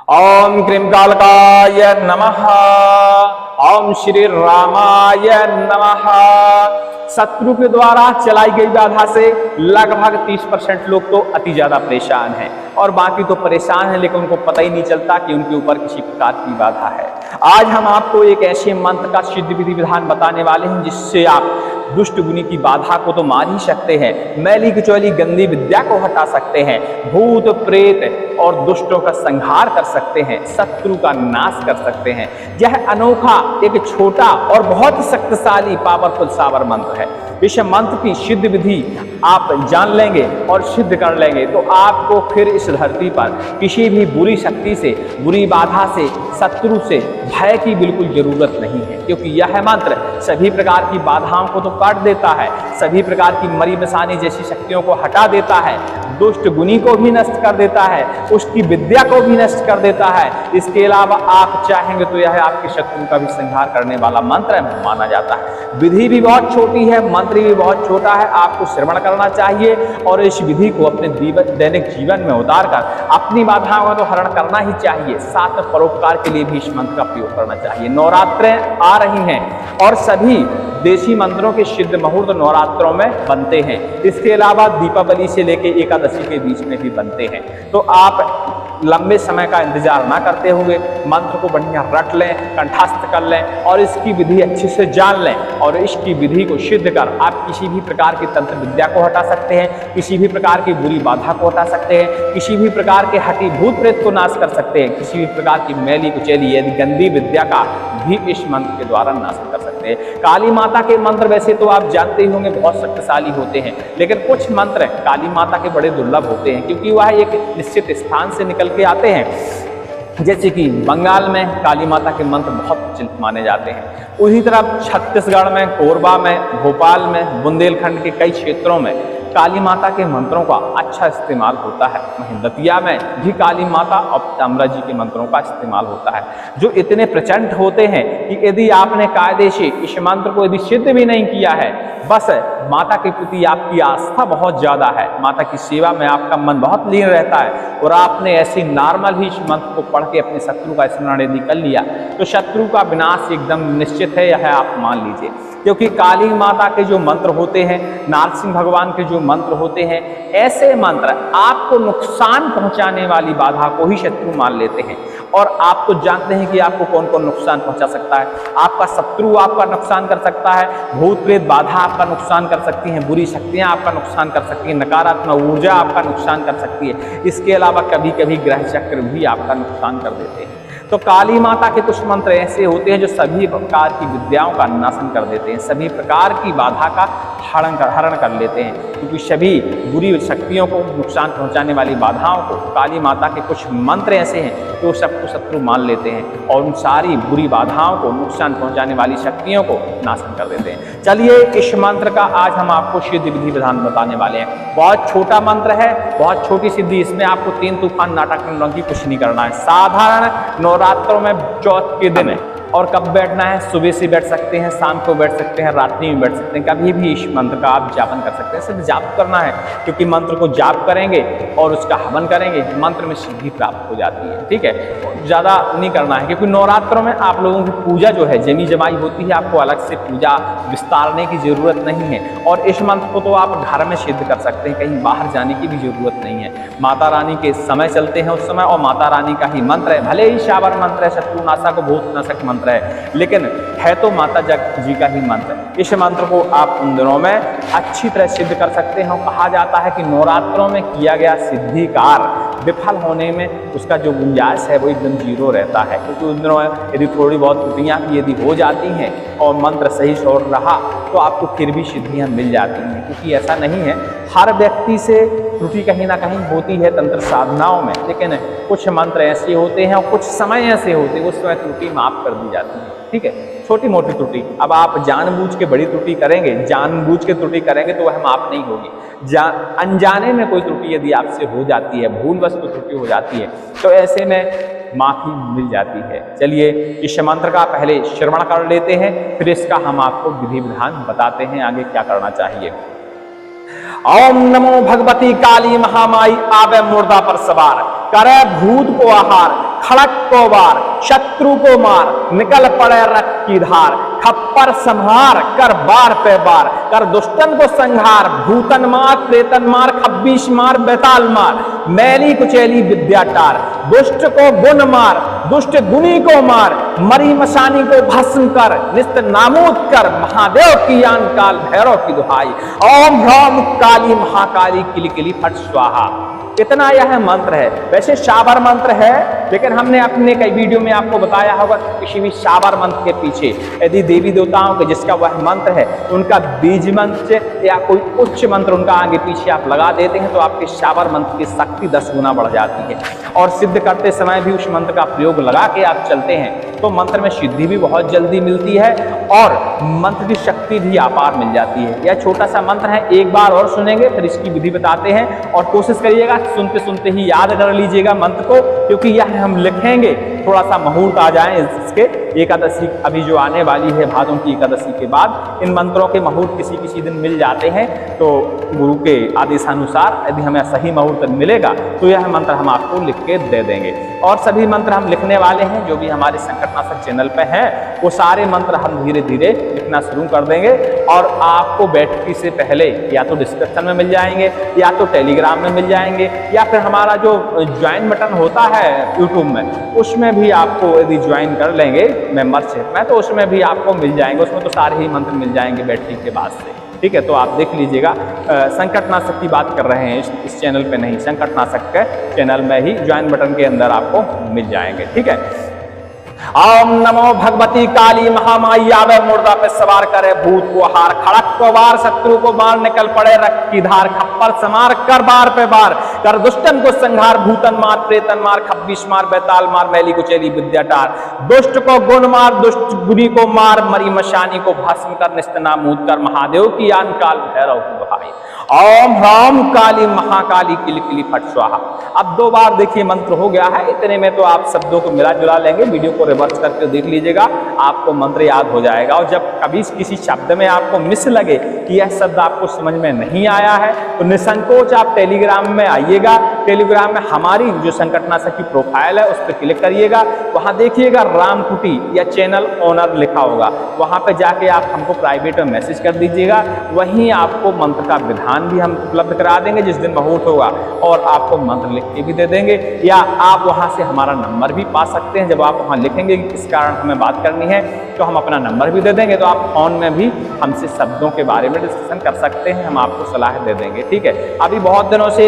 ओम cream कालकाय नमः। ओम श्री रामाय नमः। शत्रु के द्वारा चलाई गई बाधा से लगभग 30% लोग तो अति ज्यादा परेशान हैं और बाकी तो परेशान हैं, लेकिन उनको पता ही नहीं चलता कि उनके ऊपर किसी प्रकार की बाधा है। आज हम आपको एक ऐसे मंत्र का सिद्ध विधि विधान बताने वाले हैं जिससे आप दुष्ट गुनी की बाधा को तो मार ही सकते हैं, मैली कुचैली गंदी विद्या को हटा सकते हैं, भूत प्रेत और दुष्टों का संहार कर सकते हैं, शत्रु का नाश कर सकते हैं। यह अनोखा एक छोटा और बहुत शक्तिशाली पावरफुल सावर मंत्र है। इस मंत्र की सिद्ध विधि आप जान लेंगे और सिद्ध कर लेंगे तो आपको फिर इस धरती पर किसी भी बुरी शक्ति से, बुरी बाधा से, शत्रु से भय की बिल्कुल जरूरत नहीं है, क्योंकि यह मंत्र सभी प्रकार की बाधाओं को तो काट देता है, सभी प्रकार की मरी मसानी जैसी शक्तियों को हटा देता है, दुष्ट गुनी को भी नष्ट कर देता है, उसकी विद्या को भी नष्ट कर देता है। इसके अलावा आप चाहेंगे तो यह आपके शत्रु का भी संहार करने वाला मंत्र माना जाता है। विधि भी बहुत छोटी है, मंत्र भी बहुत छोटा है, आपको श्रवण करना चाहिए और इस विधि को अपने दैनिक जीवन में उतार कर अपनी बाधाओं का तो हरण करना ही चाहिए, साथ में परोपकार के लिए भी इस मंत्र का प्रयोग करना चाहिए। नवरात्रें आ रही हैं और सभी देशी मंत्रों के सिद्ध मुहूर्त नवरात्रों में बनते हैं। इसके अलावा दीपावली से लेकर एकादशी के बीच में भी बनते हैं। तो आप लंबे समय का इंतजार ना करते हुए मंत्र को बढ़िया रट लें, कंठस्थ कर लें और इसकी विधि अच्छे से जान लें और इसकी विधि को सिद्ध कर आप किसी भी प्रकार की तंत्र विद्या को हटा सकते हैं, किसी भी प्रकार की बुरी बाधा को हटा सकते हैं, किसी भी प्रकार के हटी भूत प्रेत को नाश कर सकते हैं, किसी भी प्रकार की मैली कुचैली यदि गंदी विद्या का भी इस मंत्र के द्वारा नाश कर सकते हैं। काली माता के मंत्र वैसे तो आप जानते ही होंगे बहुत शक्तिशाली होते हैं, लेकिन कुछ मंत्र काली माता के बड़े दुर्लभ होते हैं क्योंकि वह एक निश्चित स्थान से निकल के आते हैं। जैसे कि बंगाल में काली माता के मंत्र बहुत प्रचलित माने जाते हैं, उसी तरह छत्तीसगढ़ में, कोरबा में, भोपाल में, बुंदेलखंड के कई क्षेत्रों में काली माता के मंत्रों का अच्छा इस्तेमाल होता है। वहीं दतिया में भी काली माता और ताम्रा जी के मंत्रों का इस्तेमाल होता है, जो इतने प्रचंड होते हैं कि यदि आपने कायदे से इस मंत्र को यदि सिद्ध भी नहीं किया है, बस माता के प्रति आपकी आस्था बहुत ज़्यादा है, माता की सेवा में आपका मन बहुत लीन रहता है और आपने ऐसे नॉर्मल ही इस मंत्र को पढ़ के अपने शत्रु का स्मरण यदि कर लिया तो शत्रु का विनाश एकदम निश्चित है, यह आप मान लीजिए। क्योंकि काली माता के जो मंत्र होते हैं, नरसिंह भगवान के जो मंत्र होते हैं, ऐसे मंत्र आपको नुकसान पहुंचाने वाली बाधा को ही शत्रु मान लेते हैं। और आप तो जानते हैं कि आपको कौन कौन नुकसान पहुंचा सकता है। आपका शत्रु आपका नुकसान कर सकता है, भूत प्रेत बाधा आपका नुकसान कर सकती हैं, बुरी शक्तियां आपका नुकसान कर सकती हैं, नकारात्मक ऊर्जा आपका नुकसान कर सकती है। इसके अलावा कभी कभी ग्रह चक्र भी आपका नुकसान कर देते हैं। तो काली माता के कुछ मंत्र ऐसे होते हैं जो सभी प्रकार की विद्याओं का नाशन कर देते हैं, सभी प्रकार की बाधा का हरण कर लेते हैं, क्योंकि सभी बुरी शक्तियों को नुकसान पहुंचाने वाली बाधाओं को काली माता के कुछ मंत्र ऐसे हैं जो सबको शत्रु मान लेते हैं और उन सारी बुरी बाधाओं को, नुकसान पहुंचाने वाली शक्तियों को नाशन कर देते हैं। चलिए इस मंत्र का आज हम आपको सिद्ध विधि विधान बताने वाले हैं। बहुत छोटा मंत्र है, बहुत छोटी सिद्धि, इसमें आपको 3 तूफान नाटक की कुछ नहीं करना है। साधारण नवरात्रों में चौथ के दिन है और कब बैठना है, सुबह से बैठ सकते हैं, शाम को बैठ सकते हैं, रात्रि में बैठ सकते हैं, कभी भी इस मंत्र का आप जापन कर सकते हैं। सिर्फ जाप करना है, क्योंकि मंत्र को जाप करेंगे और उसका हवन करेंगे, मंत्र में सिद्धि प्राप्त हो जाती है। ठीक है, ज़्यादा नहीं करना है, क्योंकि नवरात्रों में आप लोगों की पूजा जो है जमी जमाई होती है, आपको अलग से पूजा विस्तारने की जरूरत नहीं है। और इस मंत्र को तो आप घर में सिद्ध कर सकते हैं, कहीं बाहर जाने की भी जरूरत नहीं है। माता रानी के समय चलते हैं उस समय, और माता रानी का ही मंत्र है, भले ही शावर मंत्र है, शत्रुनाशक भूतनाशक मंत्र है, लेकिन है तो माता जी का ही मंत्र। इस मंत्र को आप उन दिनों में अच्छी तरह सिद्ध कर सकते हैं। कहा जाता है कि नवरात्रों में किया गया सिद्धि कार्य विफल होने में उसका जो गुंजाइश है वो एकदम जीरो रहता है, क्योंकि उन दिनों यदि थोड़ी बहुत त्रुटियाँ यदि हो जाती हैं और मंत्र सही शोर रहा तो आपको फिर भी सिद्धियाँ मिल जाती हैं। क्योंकि ऐसा नहीं है, हर व्यक्ति से त्रुटि कहीं ना कहीं होती है तंत्र साधनाओं में, लेकिन कुछ मंत्र ऐसे होते हैं और कुछ समय ऐसे होते हैं उस समय त्रुटि माफ कर दी जाती है। ठीक है, छोटी मोटी त्रुटि। अब आप जानबूझ के बड़ी त्रुटि करेंगे, जानबूझ के त्रुटि करेंगे तो वह माफ नहीं होगी। अनजाने में कोई त्रुटि यदि आपसे हो जाती है, भूलवश कोई त्रुटि हो जाती है, तो ऐसे में माफी मिल जाती है। चलिए इस मंत्र का पहले श्रवण कर लेते हैं, फिर इसका हम आपको विधि विधान बताते हैं आगे क्या करना चाहिए। ओम नमो भगवती काली महामाई, आवे मुर्दा पर सवार, करे भूत को आहार, खड़क को वार, शत्रु को मार, निकल पड़े रक्त की धार, खप्पर संहार कर बार पे बार, कर दुष्टन को संहार, भूतन मार, प्रेतन मार, खब्बीश मार, बेताल मार, मैली कुचैली विद्या टार, दुष्ट को गुण मार, दुष्ट गुनी को मार, मरी मशानी को भस्म कर, निस्त नामूद कर, महादेव की यान काल भैरव की दुहाई, ओम ह्रौम काली महाकाली किली किली फट स्वाहा। कितना यह मंत्र है, वैसे शाबर मंत्र है, लेकिन हमने अपने कई वीडियो में आपको बताया होगा किसी भी शाबर मंत्र के पीछे यदि देवी देवताओं के जिसका वह मंत्र है उनका बीज मंत्र या कोई उच्च मंत्र उनका आगे पीछे आप लगा देते हैं तो आपके शाबर मंत्र की शक्ति 10 गुना बढ़ जाती है। और सिद्ध करते समय भी उस मंत्र का प्रयोग लगा के आप चलते हैं तो मंत्र में सिद्धि भी बहुत जल्दी मिलती है और मंत्र की शक्ति भी अपार मिल जाती है। यह छोटा सा मंत्र है, एक बार और सुनेंगे फिर इसकी विधि बताते हैं और कोशिश करिएगा सुनते सुनते ही याद कर लीजिएगा मंत्र को, क्योंकि यह हम लिखेंगे थोड़ा सा मुहूर्त आ जाए इसके। एकादशी अभी जो आने वाली है भादों की एकादशी के बाद इन मंत्रों के मुहूर्त किसी किसी दिन मिल जाते हैं, तो गुरु के आदेशानुसार यदि हमें सही मुहूर्त मिलेगा तो यह मंत्र हम आपको लिख के दे देंगे। और सभी मंत्र हम लिखने वाले हैं जो भी हमारे संकटनाशक चैनल पे हैं वो सारे मंत्र हम धीरे धीरे लिखना शुरू कर देंगे और आपको बैठकी से पहले या तो डिस्क्रिप्शन में मिल जाएंगे या तो टेलीग्राम में मिल जाएंगे या फिर हमारा जो ज्वाइन बटन होता है यूट्यूब में उसमें भी आपको यदि ज्वाइन कर लेंगे मेंबरशिप में तो उसमें भी आपको मिल जाएंगे, उसमें तो सारे ही मंत्र मिल जाएंगे बैठकी के बाद से। ठीक है, तो आप देख लीजिएगा। संकटनाशक की बात कर रहे हैं इस चैनल पे नहीं, संकटनाशक के चैनल में ही ज्वाइन बटन के अंदर आपको मिल जाएंगे। ठीक है, ओम नमो भगवती काली महामाई आवे मुर्दा पे सवार करे भूत को हार, खड़क को वार, शत्रु को मार, निकल पड़े रक्त की धार, खप्पर समार कर बार पे बार, कर दुष्टन को संहार, भूतन मार, प्रेतन मार, खब्बीश मार, बेताल मार, मैली कुचैली विद्या टार, दुष्ट को गुण मार, दुष्ट गुनी को मार, मरी मशानी को भस्म कर, निस्तनामूद कर, महादेव की यान काल भैरव की दुहाई, ओम ह्रौम काली महाकाली किली किली फट स्वाहा। अब 2 बार देखिए मंत्र हो गया है, इतने में तो आप शब्दों को मिला जुला लेंगे, वीडियो को रिवर्स करके देख लीजिएगा आपको मंत्र याद हो जाएगा। और जब कभी किसी शब्द में आपको मिस लगे कि यह शब्द आपको समझ में नहीं आया है तो निसंकोच आप टेलीग्राम में आइएगा। टेलीग्राम में हमारी जो संकटनाशक की प्रोफाइल है उस पर क्लिक करिएगा, वहां देखिएगा रामकुटी या चैनल ओनर लिखा होगा, वहां पे जाके आप हमको प्राइवेट में मैसेज कर दीजिएगा, वहीं आपको मंत्र का विधान भी हम उपलब्ध करा देंगे जिस दिन मुहूर्त होगा और आपको मंत्र लिख के भी दे देंगे। या आप वहां से हमारा नंबर भी पा सकते हैं, जब आप वहां लिखेंगे कि किस कारण हमें बात करनी है तो हम अपना नंबर भी दे देंगे, तो आप फोन में भी हमसे शब्दों के बारे में डिस्कशन कर सकते हैं, हम आपको सलाह दे देंगे। ठीक है, अभी बहुत दिनों से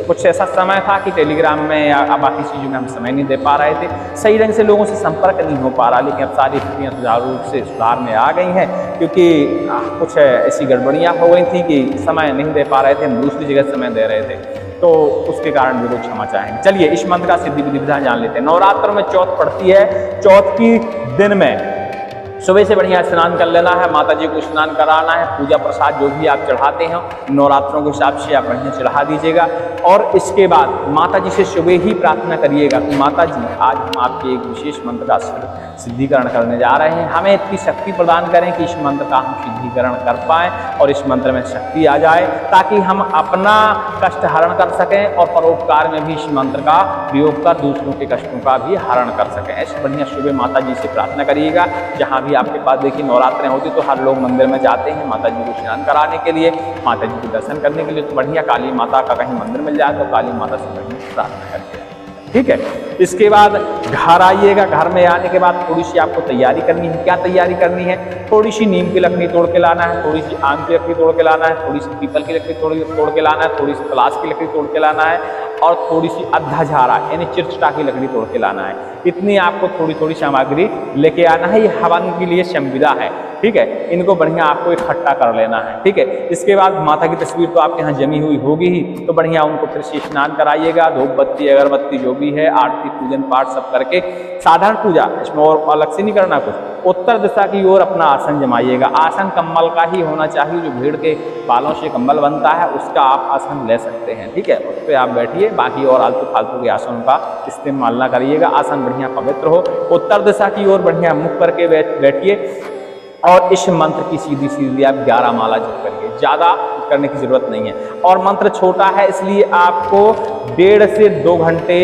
कुछ ऐसा समय था कि टेलीग्राम में या बाकी चीज़ों में हम समय नहीं दे पा रहे थे, सही ढंग से लोगों से संपर्क नहीं हो पा रहा, लेकिन अब सारी स्थितियाँ सुचारू रूप से सुधार में आ गई हैं, क्योंकि कुछ ऐसी गड़बड़ियाँ हो गई थी कि समय नहीं दे पा रहे थे, हम दूसरी जगह समय दे रहे थे, तो उसके कारण भी लोग क्षमा चाहेंगे। चलिए इस मंत्र का सिद्धि विधि विधान जान लेते हैं। नवरात्र में चौथ पड़ती है, चौथ की दिन में सुबह से बढ़िया स्नान कर लेना है, माता जी को स्नान कराना है, पूजा प्रसाद जो भी आप चढ़ाते हैं नवरात्रों के हिसाब से आप बढ़िया चढ़ा दीजिएगा। और इसके बाद माता जी से सुबह ही प्रार्थना करिएगा कि माता जी आज हम आपके एक विशेष मंत्र का सिद्धिकरण करने जा रहे हैं, हमें इतनी शक्ति प्रदान करें कि इस मंत्र का हम सिद्धिकरण कर पाएँ और इस मंत्र में शक्ति आ जाए ताकि हम अपना कष्ट हरण कर सकें और परोपकार में भी इस मंत्र का प्रयोग कर दूसरों के कष्टों का भी हरण कर सकें। ऐसे बढ़िया सुबह माता जी से प्रार्थना करिएगा। जहाँ भी आपके पास देखिए नवरात्रें होती तो हर लोग मंदिर में जाते हैं माता जी को स्नान कराने के लिए, माता जी के दर्शन करने के लिए, तो बढ़िया काली माता का कहीं मंदिर मिल जाए तो काली माता से बढ़िया प्रार्थना करके। ठीक है, इसके बाद घर आइएगा, घर में आने के बाद थोड़ी सी आपको तैयारी करनी है। क्या तैयारी करनी है? थोड़ी सी नीम की लकड़ी तोड़ के लाना है, थोड़ी सी आम की लकड़ी तोड़ के लाना है, थोड़ी सी पीपल की लकड़ी तोड़ के लाना है, थोड़ी सी पलाश की लकड़ी तोड़ के लाना है और थोड़ी सी अद्धा झारा यानी चिरचटा की लकड़ी तोड़ के लाना है। इतनी आपको थोड़ी थोड़ी सामग्री लेके आना है, ये हवन के लिए संविदा है। ठीक है, इनको बढ़िया आपको इकट्ठा कर लेना है। ठीक है, इसके बाद माता की तस्वीर तो आपके यहाँ जमी हुई होगी ही, तो बढ़िया उनको फिर से स्नान कराइएगा, धूप बत्ती अगरबत्ती जो भी है आरती पूजन पाठ सब करके साधारण पूजा, इसमें और अलग से नहीं करना कुछ। उत्तर दिशा की ओर अपना आसन जमाइएगा। आसन कम्बल का ही होना चाहिए, जो भेड़ के बालों से कम्बल बनता है उसका आप आसन ले सकते हैं। ठीक है, उस पर आप बैठिए, बाकी और आलतू फालतू के आसनों का इस्तेमाल ना करिएगा। आसन बढ़िया पवित्र हो, उत्तर दिशा की ओर बढ़िया मुख करके बैठिए और इस मंत्र की सीधी सीधी आप 11 माला जप करिए, ज़्यादा करने की जरूरत नहीं है। और मंत्र छोटा है इसलिए आपको 1.5 से 2 घंटे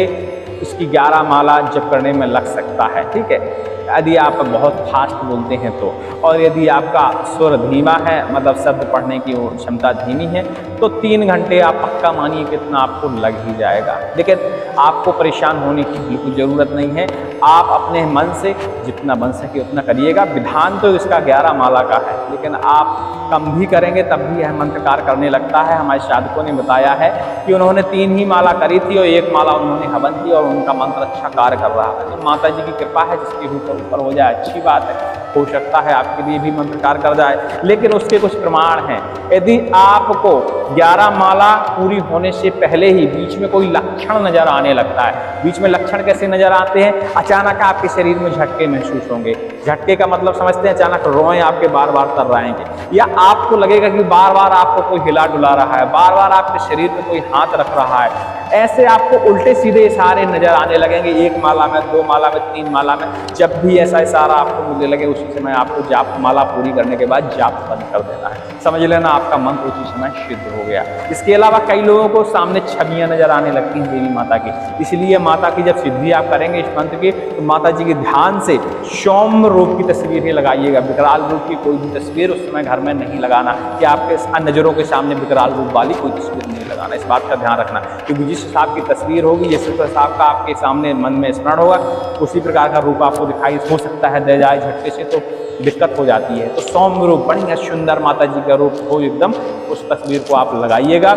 इसकी 11 माला जप करने में लग सकता है। ठीक है, यदि आप बहुत फास्ट बोलते हैं तो, और यदि आपका स्वर धीमा है, मतलब शब्द पढ़ने की क्षमता धीमी है, तो 3 घंटे आप पक्का मानिए कि इतना आपको लग ही जाएगा। लेकिन आपको परेशान होने की बिल्कुल ज़रूरत नहीं है। आप अपने मन से जितना बन सके उतना करिएगा। विधान तो इसका 11 माला का है, लेकिन आप कम भी करेंगे तब भी यह मंत्र कार्य करने लगता है। हमारे साधकों ने बताया है कि उन्होंने 3 ही माला करी थी और 1 माला उन्होंने हवन की और उनका मंत्र अच्छा कार्य कर रहा है। तो माता जी की कृपा है, जिसके ऊपर हो जाए अच्छी बात है, हो सकता है आपके लिए भी मंत्र कार्य कर जाए, लेकिन उसके कुछ प्रमाण हैं। यदि आपको 11 माला पूरी होने से पहले ही बीच में कोई लक्षण नजर आने लगता है, बीच में लक्षण कैसे नजर आते हैं? अचानक आपके शरीर में झटके महसूस होंगे। झटके का मतलब समझते हैं, अचानक रोए आपके बार बार तर रहेंगे, या आपको लगेगा कि बार बार आपको कोई हिला डुला रहा है, बार बार आपके शरीर में कोई हाथ रख रहा है। ऐसे आपको उल्टे सीधे इशारे नजर आने लगेंगे, 1 माला में, 2 माला में, 3 माला में। जब भी ऐसा इशारा आपको मिलने लगे, उसी समय आपको जाप माला पूरी करने के बाद जाप बंद कर देना है। समझ लेना आपका मंत्र उसी समय सिद्ध हो गया। इसके अलावा कई लोगों को सामने छवियां नजर आने लगती हैं देवी माता की। इसलिए माता की जब सिद्धि आप करेंगे इस मंत्र की, तो माता जी के ध्यान से सौम्य रूप की तस्वीरें लगाइएगा। विकराल रूप की कोई भी तस्वीर उस समय घर में नहीं लगाना, कि आपके नजरों के सामने विकराल रूप वाली कोई तस्वीर नहीं लगाना। इस बात का ध्यान रखना, क्योंकि जिस हिसाब की तस्वीर होगी, जिस हिसाब का आपके सामने मन में स्मरण होगा, उसी प्रकार का रूप आपको दिखाई हो सकता है दे जाए झटके से, तो दिक्कत हो जाती है। तो सौम्य रूप, बढ़िया सुंदर माता जी का रूप हो एकदम, उस तस्वीर को आप लगाइएगा,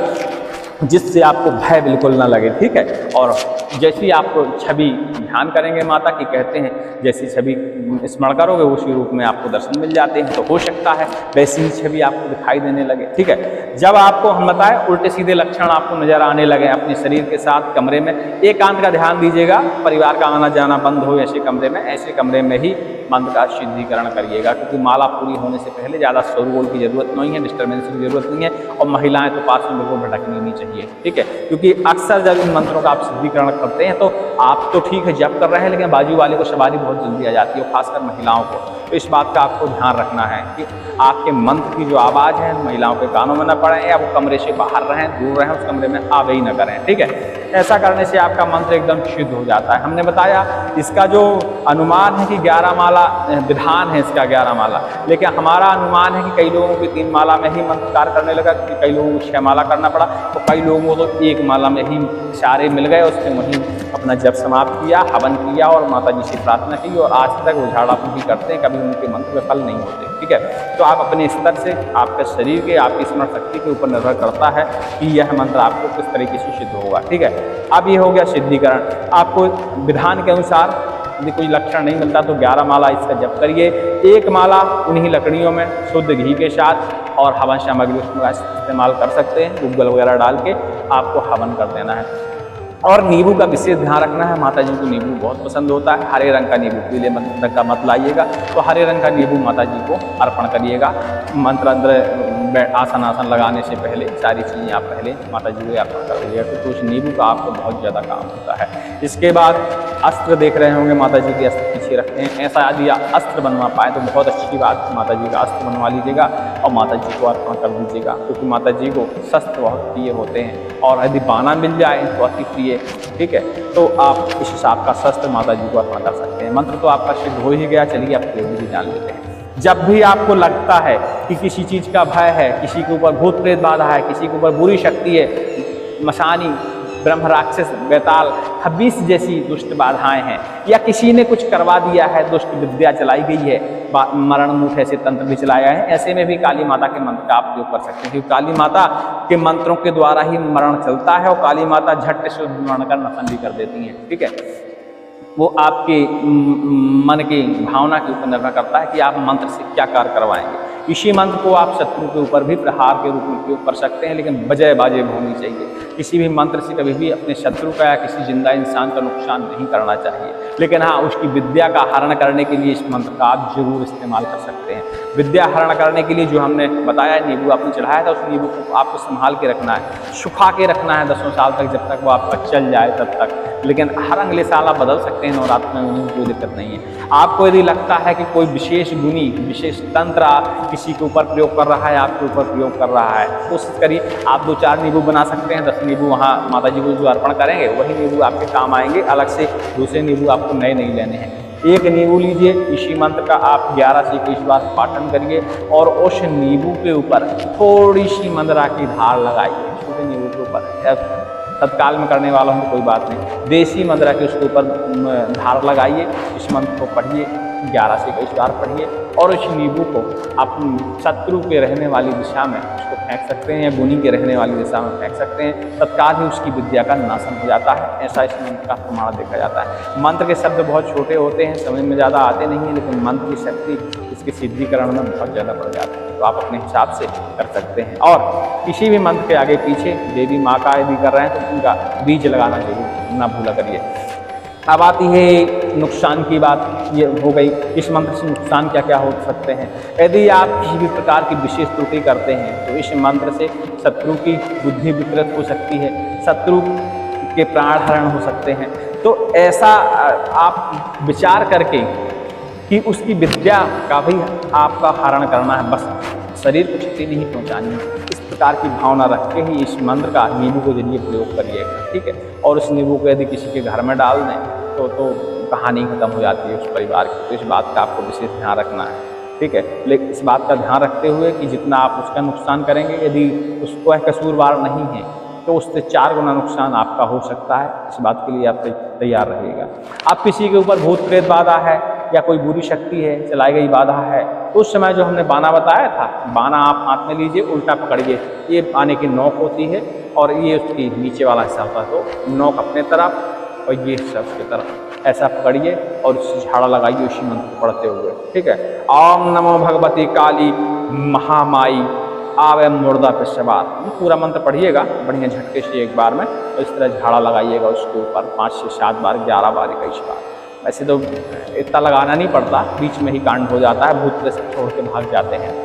जिससे आपको भय बिल्कुल ना लगे। ठीक है, और जैसी आप छवि ध्यान करेंगे माता की, कहते हैं जैसी छवि स्मरण करोगे उसी रूप में आपको दर्शन मिल जाते हैं। तो हो सकता है वैसी ही छवि आपको दिखाई देने लगे। ठीक है, जब आपको हम बताएं उल्टे सीधे लक्षण आपको नजर आने लगे अपने शरीर के साथ कमरे में, एकांत का ध्यान दीजिएगा, परिवार का आना जाना बंद हो ऐसे कमरे में, ऐसे कमरे में ही मंत्र का सिद्धिकरण करिएगा। क्योंकि माला पूरी होने से पहले ज़्यादा शोरगोल की जरूरत नहीं है, डिस्टर्बेंस की जरूरत नहीं है, और महिलाएं तो पास में बिल्कुल भटकनी नहीं चाहिए। ठीक है, क्योंकि अक्सर जब इन मंत्रों का आप सिद्धिकरण करते हैं तो आप तो ठीक है जप कर रहे हैं, लेकिन बाजू वाले को सवारी बहुत जल्दी आ जाती है, खासकर महिलाओं को। तो इस बात का आपको ध्यान रखना है कि आपके मंत्र की जो आवाज़ है महिलाओं के कानों में न पड़े, या वो कमरे से बाहर रहें, दूर रहें, उस कमरे में आवे ही न करें। ठीक है, ऐसा करने से आपका मंत्र एकदम शुद्ध हो जाता है। हमने बताया इसका जो अनुमान है कि 11 माला विधान है, इसका 11 माला, लेकिन हमारा अनुमान है कि कई लोगों को 3 माला में ही मंत्र कार्य करने लगा, कई लोगों को 6 माला करना पड़ा, तो कई लोगों को तो 1 माला में ही इशारे मिल गए, उससे वहीं अपना जप समाप्त किया, हवन किया और माता जी से प्रार्थना की, और आज तक वो झाड़ाफूकी करते हैं, कभी उनके मंत्र में फल नहीं होते। ठीक है, तो आप अपने स्तर से, आपके शरीर के, आपकी स्मरण शक्ति के ऊपर निर्भर करता है कि यह मंत्र आपको किस तरीके से सिद्ध होगा। ठीक है, अब ये हो गया सिद्धिकरण। आपको विधान के अनुसार यदि कोई लक्षण नहीं मिलता तो 11 माला इसका जप करिए। 1 माला उन्हीं लकड़ियों में शुद्ध घी के साथ और हवन सामग्री उसमें इस्तेमाल कर सकते हैं, गूगल वगैरह डाल के आपको हवन कर देना है। और नींबू का विशेष ध्यान रखना है, माता जी को नींबू बहुत पसंद होता है, हरे रंग का नींबू, पीले रंग का मत लाइएगा, तो हरे रंग का नींबू माता जी को अर्पण करिएगा। मंत्र अंदर आसन लगाने से पहले सारी चीज़ें आप पहले माता जी को अर्पण कर दीजिएगा, तो उस नींबू का आपको बहुत ज़्यादा काम होता है। इसके बाद अस्त्र देख रहे होंगे, माता जी के अस्त्र पीछे रखते हैं, ऐसा यदि आप अस्त्र बनवा पाए तो बहुत अच्छी बात, माता जी का अस्त्र बनवा लीजिएगा और माता जी को अर्पण कर दीजिएगा, क्योंकि माता जी को शस्त्र बहुत प्रिय होते हैं, और यदि बाना मिल जाए तो अति प्रिय। ठीक है, तो आप इस हिसाब का शस्त्र माता जी को अर्पण कर सकते हैं। मंत्र तो आपका सिद्ध हो ही गया, चलिए आप प्रयोग भी जान लेते हैं। जब भी आपको लगता है कि किसी चीज़ का भय है, किसी के ऊपर भूत प्रेत बाधा है, किसी के ऊपर बुरी शक्ति है, मशानी, ब्रह्म, राक्षस, बेताल, खबीस जैसी दुष्ट बाधाएं हैं, या किसी ने कुछ करवा दिया है, दुष्ट विद्या चलाई गई है, मरण मुठ ऐसे तंत्र भी चलाया है, ऐसे में भी काली माता के मंत्र का आप प्रयोग कर सकते हैं, क्योंकि काली माता के मंत्रों के द्वारा ही मरण चलता है, और काली माता झट से मरण का नशन भी कर देती हैं। ठीक है, वो आपके मन की भावना के ऊपर निर्भर करता है कि आप मंत्र से क्या कार्य करवाएंगे। इसी मंत्र को आप शत्रु के ऊपर भी प्रहार के रूप में उपयोग कर सकते हैं, लेकिन बजाय बाजेब होनी चाहिए। किसी भी मंत्र से कभी भी अपने शत्रु का या किसी जिंदा इंसान का नुकसान नहीं करना चाहिए, लेकिन हाँ उसकी विद्या का हरण करने के लिए इस मंत्र का आप जरूर इस्तेमाल कर सकते हैं। विद्या हरण करने के लिए जो हमने बताया है, नींबू आपने चढ़ाया था, उस नींबू को आपको संभाल के रखना है, सुखा के रखना है 10 साल तक, जब तक वो आपका चल जाए तब तक। लेकिन हर अगले साल आप बदल सकते हैं नवरात्र में, कोई दिक्कत नहीं है। आपको यदि लगता है कि कोई विशेष गुणी, विशेष तंत्र किसी के ऊपर प्रयोग कर रहा है, आपके ऊपर प्रयोग कर रहा है, कोशिश करिए आप 2-4 नींबू बना सकते हैं। 10 नींबू वहाँ माता जी को जो अर्पण करेंगे वही नींबू आपके काम आएंगे, अलग से दूसरे नींबू आपको नए नहीं लेने हैं। एक नींबू लीजिए, इसी मंत्र का आप 11 से 21 बार पाठन करिए और उस नींबू के ऊपर थोड़ी सी मंदरा की धार लगाइए, छोटे नींबू के ऊपर। तत्काल में करने वाला हूँ कोई बात नहीं, देसी मंदरा के उसके ऊपर धार लगाइए, इस मंत्र को पढ़िए, 11 से 21 बार पढ़िए और उस नींबू को आप शत्रु के रहने वाली दिशा में उसको फेंक सकते हैं या गुनी के रहने वाली दिशा में फेंक सकते हैं। तत्काल ही उसकी विद्या का नाशन हो जाता है। ऐसा इस मंत्र का प्रमाण देखा जाता है। मंत्र के शब्द बहुत छोटे होते हैं, समझ में ज़्यादा आते नहीं हैं, लेकिन मंत्र की शक्ति इसके सिद्धिकरण में बहुत ज़्यादा बढ़ जाती है। तो आप अपने हिसाब से कर सकते हैं। और किसी भी मंत्र के आगे पीछे देवी माँ का यदि कर रहे हैं तो उनका बीज लगाना जरूर ना भूला करिए। अब आती है नुकसान की बात, ये हो गई इस मंत्र से नुकसान क्या क्या हो सकते हैं। यदि आप किसी भी प्रकार की विशेष त्रुटि करते हैं तो इस मंत्र से शत्रु की बुद्धि विकृत हो सकती है, शत्रु के प्राण हरण हो सकते हैं। तो ऐसा आप विचार करके कि उसकी विद्या का भी आपका हरण करना है, बस शरीर को क्षति नहीं पहुंचानी है, इस प्रकार की भावना रख के ही इस मंत्र का नींबू के जरिए प्रयोग करिएगा, ठीक है। और उस नींबू को यदि किसी के घर में डाल दें तो कहानी खत्म हो जाती है उस परिवार की। तो इस बात का आपको विशेष ध्यान रखना है, ठीक है। लेकिन इस बात का ध्यान रखते हुए कि जितना आप उसका नुकसान करेंगे, यदि उसको कसूरवार नहीं है तो उससे 4 गुना नुकसान आपका हो सकता है। इस बात के लिए आप तैयार रहिएगा। आप किसी के ऊपर भूत प्रेत बाधा है या कोई बुरी शक्ति है, चलाई गई बाधा है, तो उस समय जो हमने बाना बताया था, बाना आप हाथ में लीजिए, उल्टा पकड़िए। ये बाने की नोक होती है और ये उसकी नीचे वाला हिस्सा होता है, तो नोक अपने तरफ और ये हिस्सा उसकी तरफ, ऐसा पकड़िए और उससे झाड़ा लगाइए उसी मंत्र को पढ़ते हुए, ठीक है। ओम नमो भगवती काली महामाई आवे मुर्दा पे सवार, पूरा मंत्र पढ़िएगा बढ़िया झटके से एक बार में, और इस तरह झाड़ा लगाइएगा उसके ऊपर 5 से 7 बार, 11 बार, 21 बार। वैसे तो इतना लगाना नहीं पड़ता, बीच में ही कांड हो जाता है, भूत प्रेत छोड़ के भाग जाते हैं।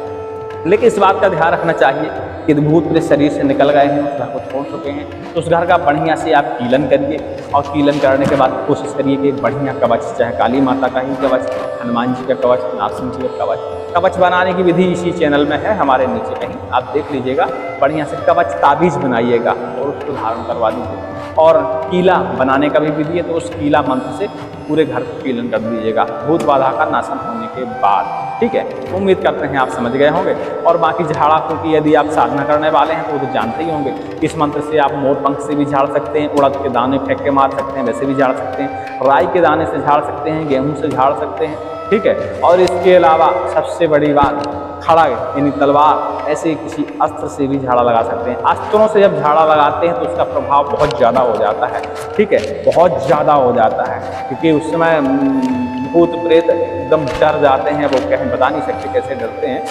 लेकिन इस बात का ध्यान रखना चाहिए कि भूत प्रेत शरीर से निकल गए हैं, उस घर को छोड़ चुके हैं, तो उस घर का बढ़िया से आप कीलन करिए। और कीलन करने के बाद कोशिश करिए कि बढ़िया कवच, चाहे काली माता का ही कवच, हनुमान जी का कवच, नारसिंह जी का कवच बनाने की विधि इसी चैनल में है, हमारे नीचे कहीं आप देख लीजिएगा। बढ़िया से कवच ताबीज बनाइएगा और उसको धारण करवा दीजिए। और कीला बनाने का भी विधि है, तो उस कीला मंत्र से पूरे घर को कीलन कर दीजिएगा भूत बाधा का नाशन होने के बाद, ठीक है। उम्मीद करते हैं आप समझ गए होंगे। और बाकी झाड़ा क्योंकि यदि आप साधना करने वाले हैं तो वो तो जानते ही होंगे, इस मंत्र से आप मोर पंख से भी झाड़ सकते हैं, उड़द के दाने फेंक के मार सकते हैं, वैसे भी झाड़ सकते हैं, राई के दाने से झाड़ सकते हैं, गेहूं से झाड़ सकते हैं, ठीक है। और इसके अलावा सबसे बड़ी बात, खड़ा यानी तलवार, ऐसे किसी अस्त्र से भी झाड़ा लगा सकते हैं। अस्त्रों से जब झाड़ा लगाते हैं तो उसका प्रभाव बहुत ज़्यादा हो जाता है, ठीक है, बहुत ज़्यादा हो जाता है, क्योंकि उस समय भूत प्रेत एकदम डर जाते हैं, वो कहीं बता नहीं सकते कैसे डरते हैं,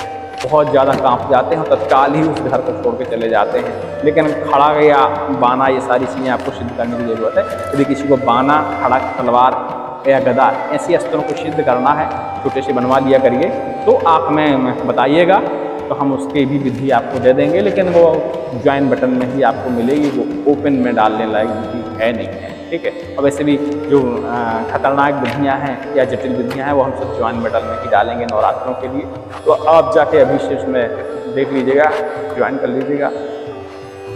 बहुत ज़्यादा कांप जाते हैं और तत्काल ही उस घर को छोड़ के चले जाते हैं। लेकिन खड़ा या बाना, ये सारी चीज़ें आपको सिद्ध करने की ज़रूरत है। यदि किसी को बाना, खड़ा, तलवार या गदा, ऐसी अस्त्रों को सिद्ध करना है, छोटे से बनवा लिया करिए, तो आप में बताइएगा तो हम उसकी भी विधि आपको दे देंगे। लेकिन वो ज्वाइन बटन में ही आपको मिलेगी, वो ओपन में डालने लायक विधि है नहीं है, ठीक है। और वैसे भी जो खतरनाक विधियाँ हैं या जटिल विधियाँ हैं वो हम सब ज्वाइन बटन में ही डालेंगे नवरात्रों के लिए। तो आप जाके अभी से उसमें देख लीजिएगा, ज्वाइन कर लीजिएगा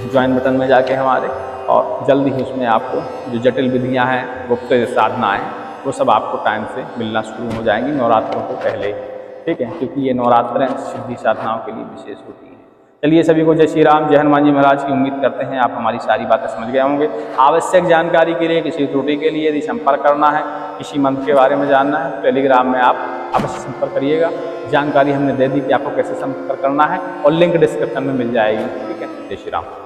ज्वाइन बटन में जाके हमारे, और जल्दी ही उसमें आपको जो जटिल विधियाँ हैं, गुप्त साधनाएँ, वो सब आपको टाइम से मिलना शुरू हो जाएंगी नवरात्रों को पहले, ठीक है, क्योंकि ये नवरात्र सिद्धि साधनाओं के लिए विशेष होती है। चलिए सभी को जय श्री राम, जय हनुमान जी महाराज की। उम्मीद करते हैं आप हमारी सारी बातें समझ गए होंगे। आवश्यक जानकारी के लिए, किसी त्रुटि के लिए यदि संपर्क करना है, किसी मंत्र के बारे में जानना है, टेलीग्राम में आप अवश्य संपर्क करिएगा। जानकारी हमने दे दी कि आपको कैसे संपर्क करना है और लिंक डिस्क्रिप्शन में मिल जाएगी, ठीक है। जय श्री राम।